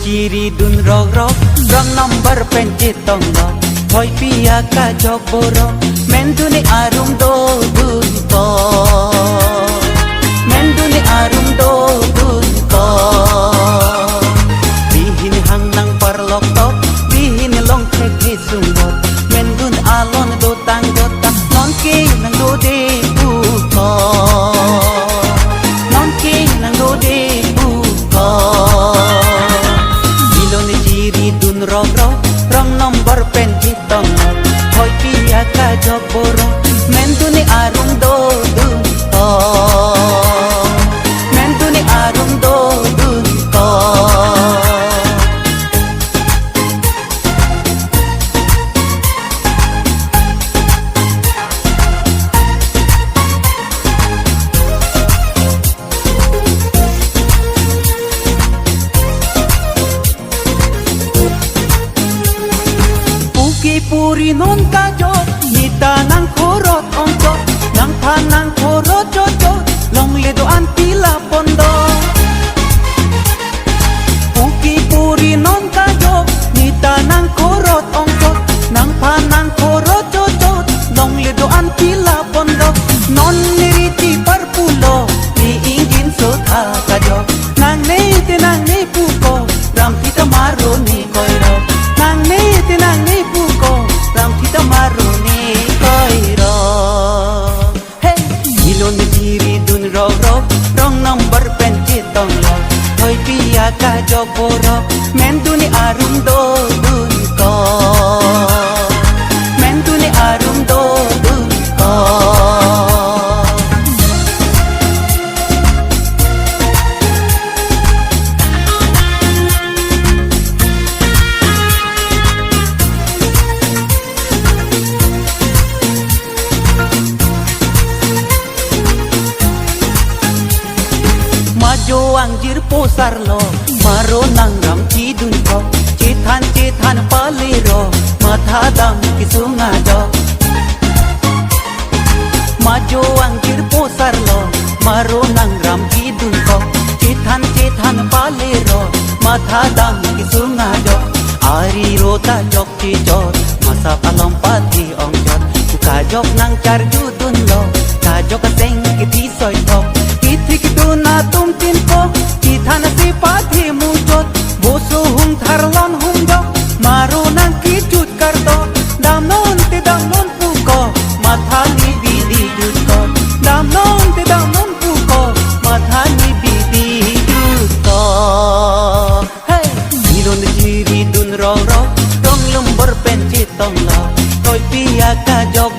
Ciri dun rog rong number pencit tong lo Hoi pia ka jog boro Menduni arum do dun ko Menduni arum do dun ko Bihin hang nang parlok tok Bihin long keki sumbot Mendun alon do tang do tak Non ki nang do de bu ko Non ki nang do de bu ko rong nomor pencit tong hoi pia ka jog boro Menduni arum do dun ko Menduni arum do dun ko Puri non kajo nita nang korot ongko nang panang korot jojo long ledo antila pondo Uki puri non kajo nita nang korot ongko nang panang korot jojo long ledo antila pondo non niriti parpulo ni ingin sotha kajo nang ne puko ram kita maro ni koiro nang ne puko ram kita maruni koiro hey ilon ciri dun rong number pencit tong lo hoi pia ka jog boro Menduni arum do dun ko Menduni arum do dun ko Majo angjir posar lo maro nang ram cidun ko cithan paliro matha dam kisunga jo Majo angjir posar lo maro nang ram cidun ko cithan paliro matha dam kisunga jo Ari rota jok ci jot masa palom pati ong jot ka jok nang char judun lo ka jok seng kiti soy tok Kituna tum tin ko Kithan si pati mujot Bosu hum tharlon hum jo Maru nang kicut karto Damnon puko Mathani bidi jut ko Damnon puko Mathani bidi jut ko Hey Ilon ciri dun rong lumbar pencit tong lo Koi pia ka jog